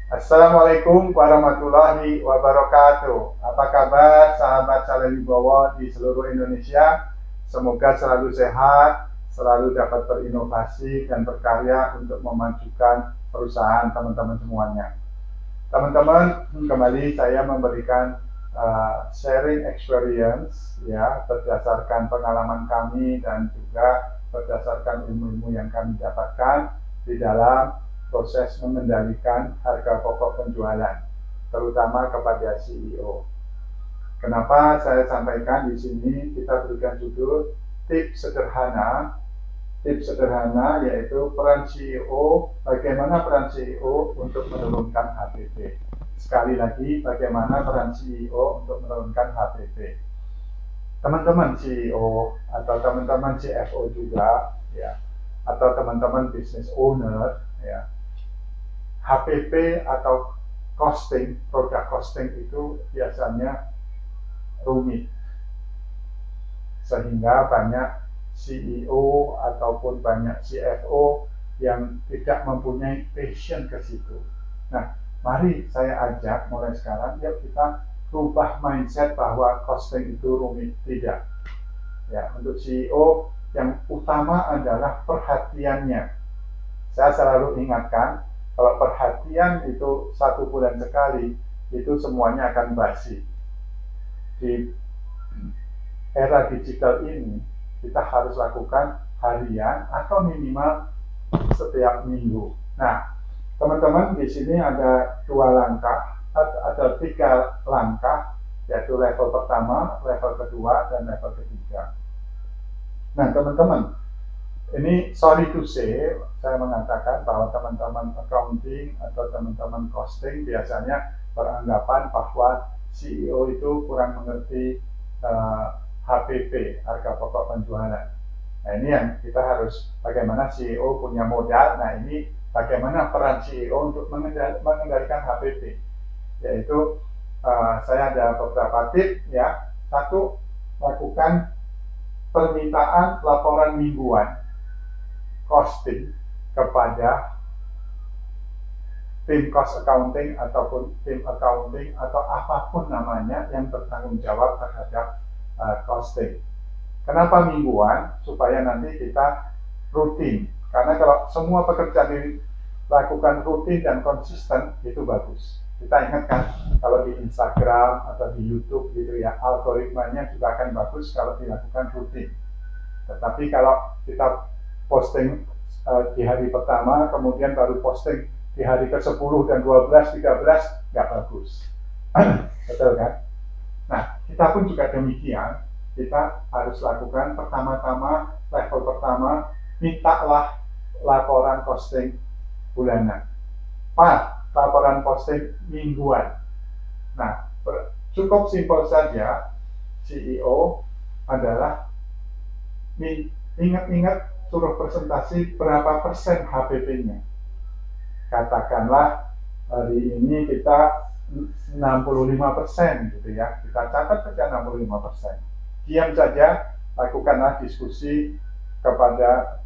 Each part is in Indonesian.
Assalamualaikum warahmatullahi wabarakatuh. Apa kabar sahabat Saleh di seluruh Indonesia? Semoga selalu sehat, selalu dapat berinovasi dan berkarya untuk memajukan perusahaan teman-teman semuanya. Teman-teman, kembali saya memberikan sharing experience ya berdasarkan pengalaman kami dan juga berdasarkan ilmu-ilmu yang kami dapatkan di dalam proses mengendalikan harga pokok penjualan, terutama kepada CEO. Kenapa saya sampaikan di sini? Kita berikan judul tips sederhana yaitu peran CEO, bagaimana peran CEO untuk menurunkan HPP. Sekali lagi, bagaimana peran CEO untuk menurunkan HPP. Teman-teman CEO atau teman-teman CFO juga ya, atau teman-teman business owner ya, HPP atau costing, produk costing itu biasanya rumit, sehingga banyak CEO ataupun banyak CFO yang tidak mempunyai passion ke situ. Nah, mari saya ajak mulai sekarang, yuk kita rubah mindset bahwa costing itu rumit. Tidak. Ya, untuk CEO yang utama adalah perhatiannya. Saya selalu ingatkan, kalau perhatian itu 1 bulan sekali, itu semuanya akan basi. Di era digital ini, kita harus lakukan harian atau minimal setiap minggu. Nah, teman-teman, di sini ada 3 langkah, yaitu level pertama, level kedua, dan level ketiga. Nah, teman-teman, ini sorry to say, saya mengatakan bahwa teman-teman accounting atau teman-teman costing biasanya beranggapan bahwa CEO itu kurang mengerti HPP, harga pokok penjualan. Nah, ini yang kita harus, bagaimana CEO punya modal. Nah, ini bagaimana peran CEO untuk mengendalikan HPP. Yaitu saya ada beberapa tips ya. Satu, lakukan permintaan laporan mingguan costing kepada tim cost accounting ataupun tim accounting atau apapun namanya yang bertanggung jawab terhadap costing. Kenapa mingguan? Supaya nanti kita rutin. Karena kalau semua pekerjaan dilakukan rutin dan konsisten, itu bagus. Kita ingatkan, kalau di Instagram atau di YouTube gitu ya, algoritmanya juga akan bagus kalau dilakukan rutin. Tetapi kalau kita posting di hari pertama, kemudian baru posting di hari ke-10 dan 12, 13, nggak bagus. Betul kan? Nah, kita pun juga demikian. Kita harus lakukan pertama-tama, level pertama, mintalah laporan posting bulanan. Laporan posting mingguan. Nah, cukup simpel saja. CEO adalah ingat-ingat, suruh presentasi berapa persen HPP-nya. Katakanlah hari ini kita 65% gitu ya, kita catat saja 65%. Diam saja, lakukanlah diskusi kepada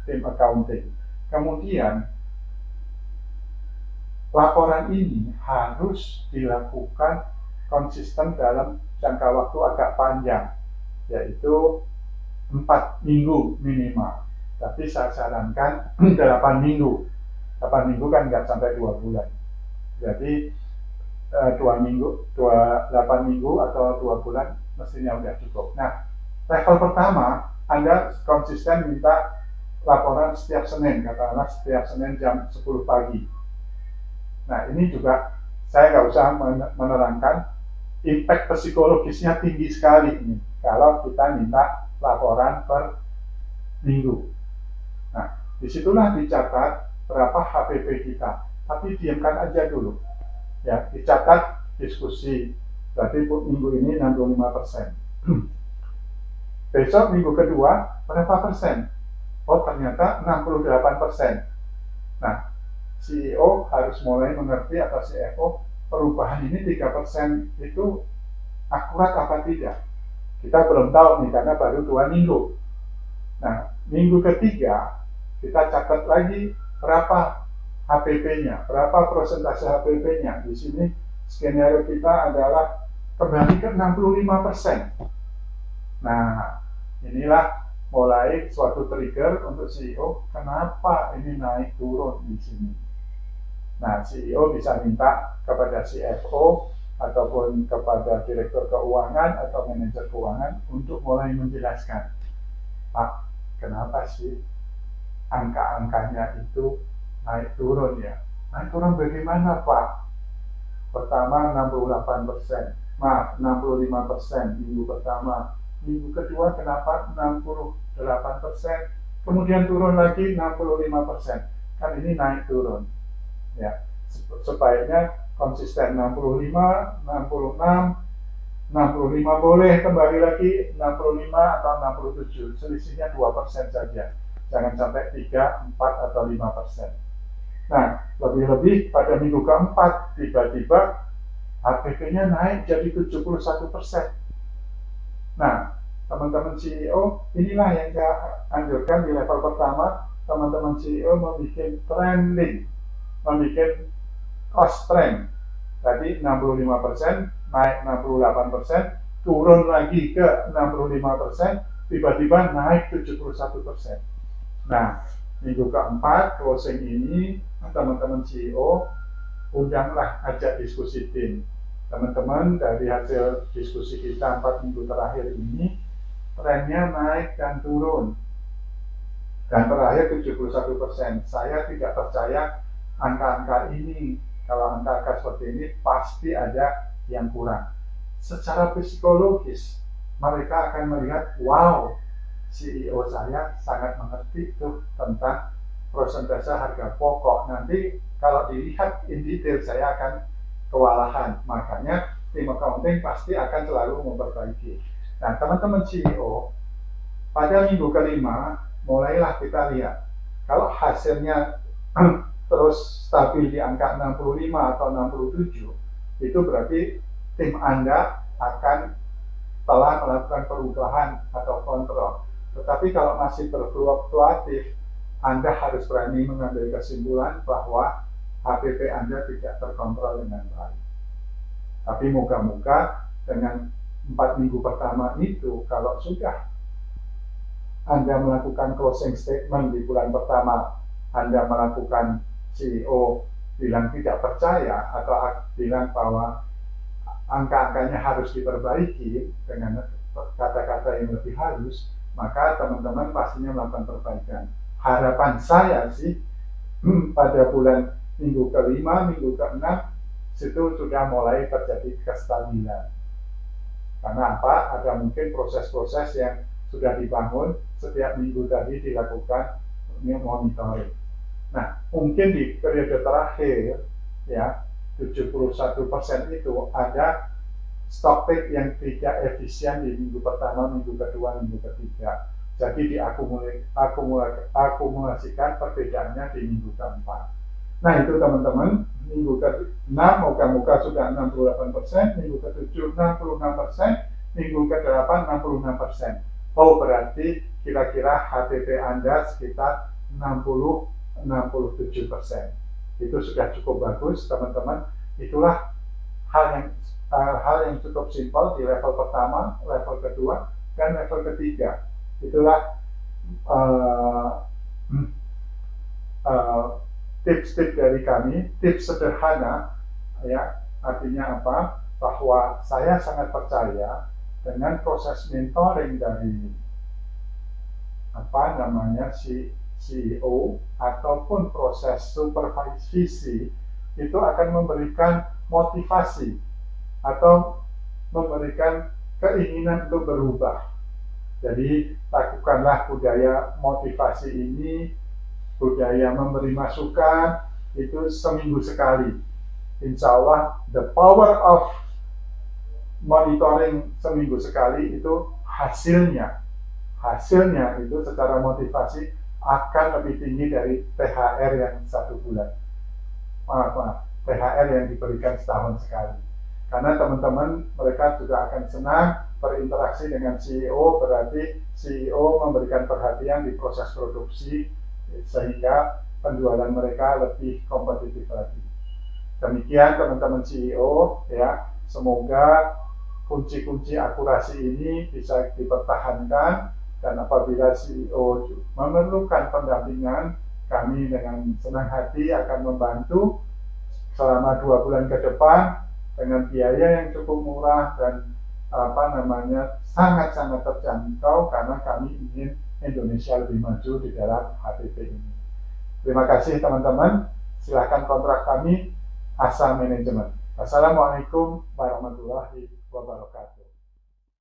tim accounting. Kemudian laporan ini harus dilakukan konsisten dalam jangka waktu agak panjang, yaitu 4 minggu minimal. Tapi saya sarankan 8 minggu. 8 minggu kan nggak sampai 2 bulan. Jadi 8 minggu atau 2 bulan mestinya udah cukup. Nah, level pertama, Anda konsisten minta laporan setiap Senin, katakanlah setiap Senin jam 10 pagi. Nah, ini juga saya nggak usah menerangkan, impact psikologisnya tinggi sekali ini kalau kita minta laporan per minggu. Nah, disitulah dicatat berapa HPP kita, tapi diamkan aja dulu. Ya, dicatat diskusi, berarti minggu ini 65%. Besok minggu kedua berapa persen? Oh, ternyata 68%. Nah, CEO harus mulai mengerti, atau CFO, perubahan ini 3% itu akurat apa tidak. Kita belum tahu nih karena baru 2 minggu. Nah, minggu ketiga kita catat lagi berapa HPP-nya, berapa persentase HPP-nya. Di sini skenario kita adalah kembali ke 65%. Nah, inilah mulai suatu trigger untuk CEO, kenapa ini naik turun di sini. Nah, CEO bisa minta kepada CFO ataupun kepada direktur keuangan atau manajer keuangan untuk mulai menjelaskan, Pak, kenapa sih angka-angkanya itu naik turun ya? Naik turun bagaimana, Pak? Pertama 68%, 65% minggu pertama. Minggu kedua kenapa 68%? Kemudian turun lagi 65%. Kan ini naik turun. Ya, sebaiknya konsisten 65, 66, 65 boleh kembali lagi 65 atau 67. Selisihnya 2% saja. Jangan sampai 3, 4 atau 5%. Nah, lebih-lebih pada minggu keempat tiba-tiba HPP-nya naik jadi 71%. Nah, teman-teman CEO, inilah yang saya anjurkan di level pertama. Teman-teman CEO membuat trending, membuat cost trend. Tadi 65%, naik 68%, turun lagi ke 65%, tiba-tiba naik 71%. Nah, minggu keempat closing ini, teman-teman CEO undanglah, ajak diskusi tim. Teman-teman, dari hasil diskusi kita 4 minggu terakhir ini, trennya naik dan turun. Dan terakhir 71%. Saya tidak percaya angka-angka ini. Kalau angka-angka seperti ini, pasti ada yang kurang. Secara psikologis, mereka akan melihat, wow, CEO saya sangat mengerti tuh tentang persentase harga pokok. Nanti kalau dilihat in detail, saya akan kewalahan. Makanya tim accounting pasti akan selalu memperbaiki. Nah, teman-teman CEO, pada minggu kelima mulailah kita lihat kalau hasilnya terus stabil di angka 65 atau 67, itu berarti tim Anda akan telah melakukan perubahan atau kontrol. Tetapi kalau masih berfluktuatif, Anda harus berani mengambil kesimpulan bahwa HPP Anda tidak terkontrol dengan baik. Tapi moga-moga dengan 4 minggu pertama itu, kalau sudah Anda melakukan closing statement di bulan pertama, Anda melakukan CEO bilang tidak percaya atau bilang bahwa angka-angkanya harus diperbaiki dengan kata-kata yang lebih halus, maka teman-teman pastinya melakukan perbaikan. Harapan saya sih pada bulan minggu kelima, minggu keenam, situ sudah mulai terjadi kestabilan. Karena apa? Ada mungkin proses-proses yang sudah dibangun, setiap minggu tadi dilakukan monitoring. Nah, mungkin di periode terakhir, ya, 71% itu ada stock take yang tidak efisien di minggu pertama, minggu kedua, minggu ketiga. Jadi diakumulasikan perbedaannya di minggu keempat. Nah, itu teman-teman, minggu ke-6 moga-moga sudah 68%, minggu ke-7 66%, minggu ke-8 66%. Oh, berarti kira-kira HPP Anda sekitar 60-67%. Itu sudah cukup bagus, teman-teman. Itulah hal yang cukup simpel di level pertama, level kedua, dan level ketiga. Itulah tips-tips dari kami, tips sederhana, ya. Artinya apa? Bahwa saya sangat percaya dengan proses mentoring dari CEO ataupun proses supervisi itu akan memberikan motivasi atau memberikan keinginan untuk berubah. Jadi lakukanlah budaya motivasi ini, budaya memberi masukan itu seminggu sekali. Insya Allah the power of monitoring seminggu sekali itu hasilnya itu secara motivasi akan lebih tinggi dari THR yang 1 bulan. THR yang diberikan setahun sekali. Karena teman-teman mereka juga akan senang berinteraksi dengan CEO, berarti CEO memberikan perhatian di proses produksi sehingga penjualan mereka lebih kompetitif lagi. Demikian teman-teman CEO ya, semoga kunci-kunci akurasi ini bisa dipertahankan, dan apabila CEO memerlukan pendampingan, kami dengan senang hati akan membantu selama 2 bulan ke depan dengan biaya yang cukup murah dan sangat-sangat terjangkau, karena kami ingin Indonesia lebih maju di dalam HPP ini. Terima kasih teman-teman, silahkan kontrak kami Asa Manajemen. Wassalamualaikum warahmatullahi wabarakatuh.